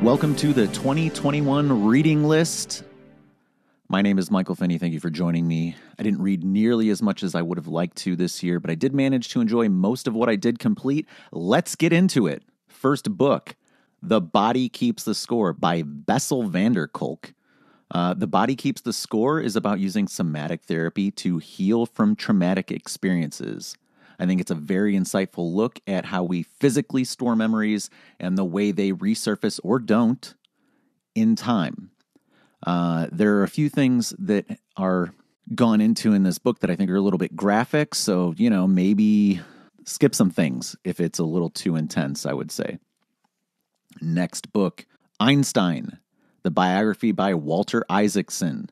Welcome to the 2021 reading list. My name is Michael Finney. Thank you for joining me. I didn't read nearly as much as I would have liked to this year, but I did manage to enjoy most of what I did complete. Let's get into it. First book, The Body Keeps the Score by Bessel van der Kolk. The Body Keeps the Score is about using somatic therapy to heal from traumatic experiences. I think it's a very insightful look at how we physically store memories and the way they resurface or don't in time. There are a few things that are gone into in this book that I think are a little bit graphic, so, maybe skip some things if it's a little too intense, I would say. Next book, Einstein, the biography by Walter Isaacson.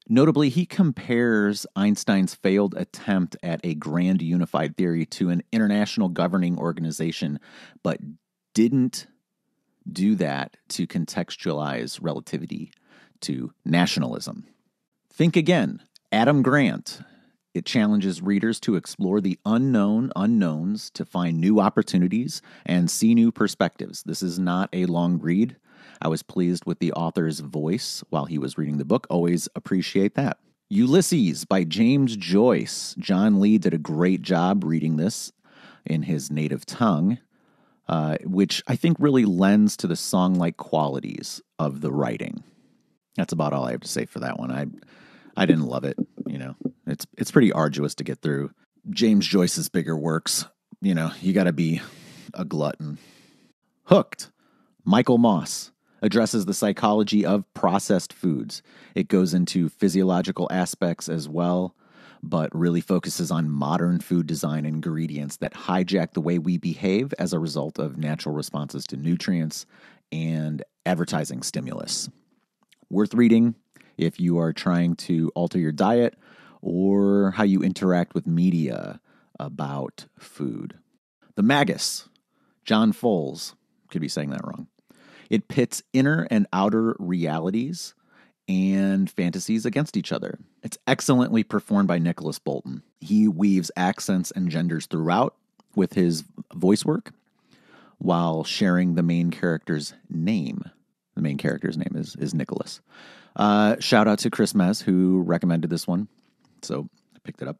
Notably, he compares Einstein's failed attempt at a grand unified theory to an international governing organization, but didn't do that to contextualize relativity to nationalism. Think Again, Adam Grant. It challenges readers to explore the unknown unknowns to find new opportunities and see new perspectives. This is not a long read. I was pleased with the author's voice while he was reading the book. Always appreciate that. Ulysses by James Joyce. John Lee did a great job reading this in his native tongue, which I think really lends to the song-like qualities of the writing. That's about all I have to say for that one. I didn't love it. It's pretty arduous to get through. James Joyce's bigger works, you got to be a glutton. Hooked. Michael Moss addresses the psychology of processed foods. It goes into physiological aspects as well, but really focuses on modern food design ingredients that hijack the way we behave as a result of natural responses to nutrients and advertising stimulus. Worth reading if you are trying to alter your diet or how you interact with media about food. The Magus, John Fowles. Could be saying that wrong. It pits inner and outer realities and fantasies against each other. It's excellently performed by Nicholas Bolton. He weaves accents and genders throughout with his voice work while sharing the main character's name. The main character's name is Nicholas. Shout out to Chris Mez, who recommended this one. So I picked it up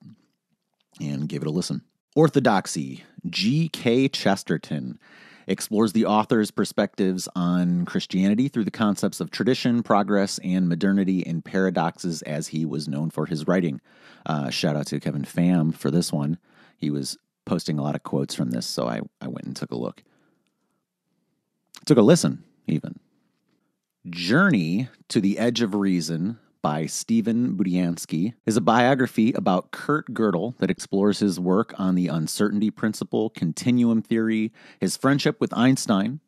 and gave it a listen. Orthodoxy, G.K. Chesterton, explores the author's perspectives on Christianity through the concepts of tradition, progress, and modernity and paradoxes as he was known for his writing. Shout out to Kevin Pham for this one. He was posting a lot of quotes from this, so I went and took a look. Took a listen, even. Journey to the Edge of Reason by Stephen Budiansky is a biography about Kurt Gödel that explores his work on the uncertainty principle, continuum theory, his friendship with Einstein,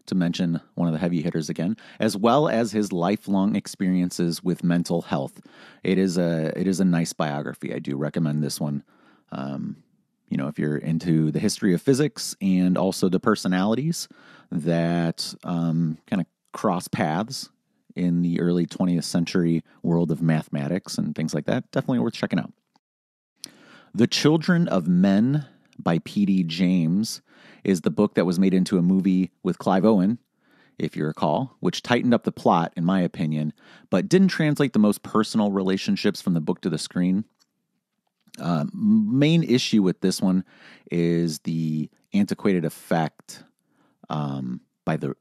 to mention one of the heavy hitters again, as well as his lifelong experiences with mental health. It is a nice biography. I do recommend this one. If you're into the history of physics and also the personalities that kind of cross paths in the early 20th century world of mathematics and things like that, definitely worth checking out. The Children of Men by P.D. James is the book that was made into a movie with Clive Owen, if you recall, which tightened up the plot, in my opinion, but didn't translate the most personal relationships from the book to the screen. Main issue with this one is the antiquated effect by the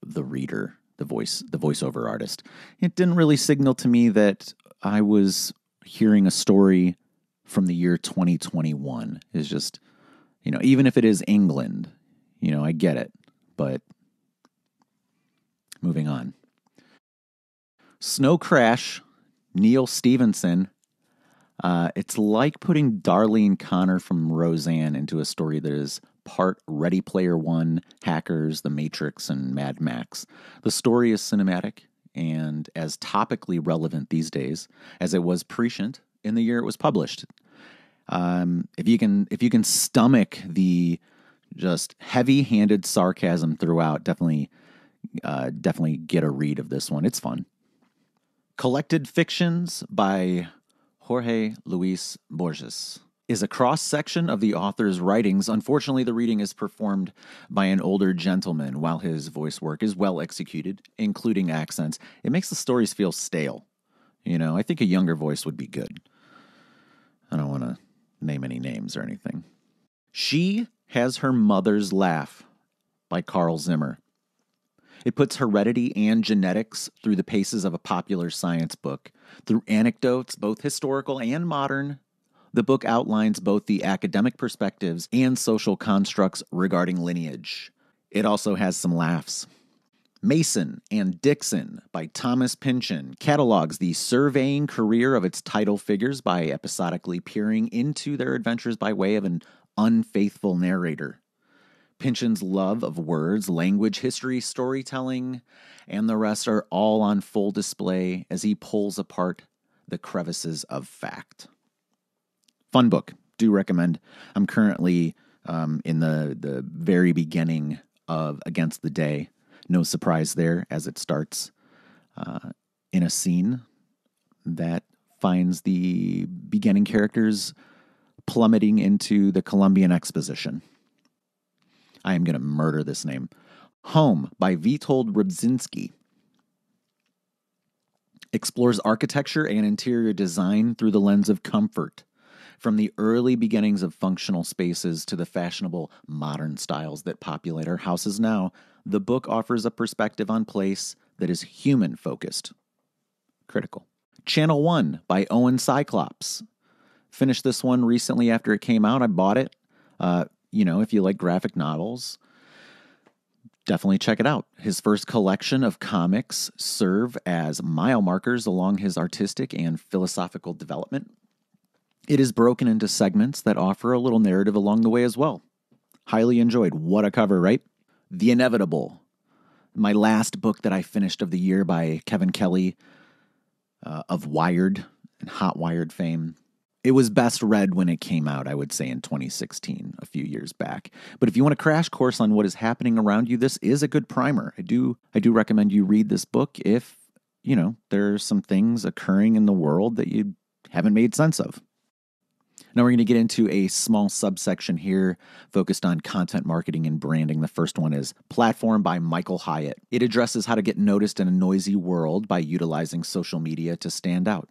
reader, the voiceover artist. It didn't really signal to me that I was hearing a story from the year 2021. It's just, even if it is England, I get it, but moving on. Snow Crash, Neil Stephenson. It's like putting Darlene Connor from Roseanne into a story that is part Ready Player One, Hackers, The Matrix, and Mad Max. The story is cinematic and as topically relevant these days as it was prescient in the year it was published. If you can stomach the just heavy-handed sarcasm throughout, definitely get a read of this one. It's fun. Collected Fictions by Jorge Luis Borges. is a cross-section of the author's writings. Unfortunately, the reading is performed by an older gentleman. While his voice work is well executed, including accents, it makes the stories feel stale. I think a younger voice would be good. I don't want to name any names or anything. She Has Her Mother's Laugh by Carl Zimmer. It puts heredity and genetics through the paces of a popular science book. Through anecdotes, both historical and modern, the book outlines both the academic perspectives and social constructs regarding lineage. It also has some laughs. Mason and Dixon by Thomas Pynchon catalogs the surveying career of its title figures by episodically peering into their adventures by way of an unfaithful narrator. Pynchon's love of words, language, history, storytelling, and the rest are all on full display as he pulls apart the crevices of fact. Fun book. Do recommend. I'm currently in the very beginning of Against the Day. No surprise there, as it starts in a scene that finds the beginning characters plummeting into the Columbian Exposition. I am going to murder this name. Home by Witold Rybczynski explores architecture and interior design through the lens of comfort. From the early beginnings of functional spaces to the fashionable modern styles that populate our houses now, the book offers a perspective on place that is human-focused. Critical. Channel 1 by Owen Cyclops. Finished this one recently after it came out. I bought it. If you like graphic novels, definitely check it out. His first collection of comics serve as mile markers along his artistic and philosophical development. It is broken into segments that offer a little narrative along the way as well. Highly enjoyed. What a cover, right? The Inevitable, my last book that I finished of the year by Kevin Kelly of Wired and Hot Wired fame. It was best read when it came out, I would say, in 2016, a few years back. But if you want a crash course on what is happening around you, this is a good primer. I do recommend you read this book if, there are some things occurring in the world that you haven't made sense of. Now we're going to get into a small subsection here focused on content marketing and branding. The first one is Platform by Michael Hyatt. It addresses how to get noticed in a noisy world by utilizing social media to stand out.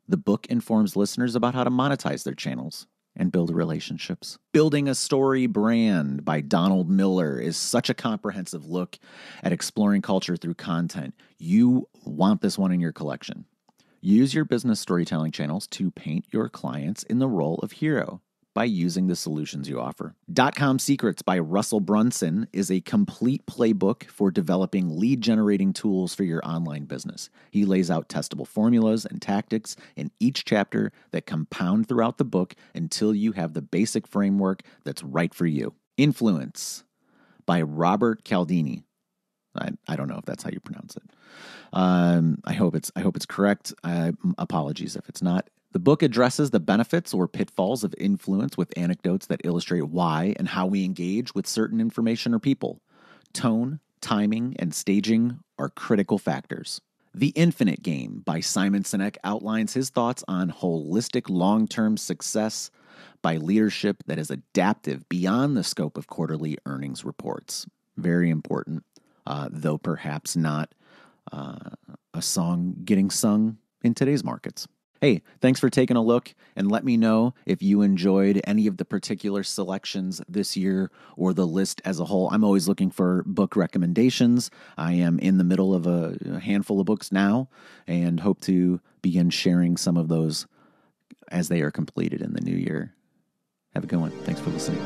The book informs listeners about how to monetize their channels and build relationships. Building a Story Brand by Donald Miller is such a comprehensive look at exploring culture through content. You want this one in your collection. Use your business storytelling channels to paint your clients in the role of hero by using the solutions you offer. .com Secrets by Russell Brunson is a complete playbook for developing lead-generating tools for your online business. He lays out testable formulas and tactics in each chapter that compound throughout the book until you have the basic framework that's right for you. Influence by Robert Cialdini. I don't know if that's how you pronounce it. I hope it's correct. Apologies if it's not. The book addresses the benefits or pitfalls of influence with anecdotes that illustrate why and how we engage with certain information or people. Tone, timing, and staging are critical factors. The Infinite Game by Simon Sinek outlines his thoughts on holistic long-term success by leadership that is adaptive beyond the scope of quarterly earnings reports. Very important, though perhaps not a song getting sung in today's markets. Hey, thanks for taking a look, and let me know if you enjoyed any of the particular selections this year or the list as a whole. I'm always looking for book recommendations. I am in the middle of a handful of books now and hope to begin sharing some of those as they are completed in the new year. Have a good one. Thanks for listening.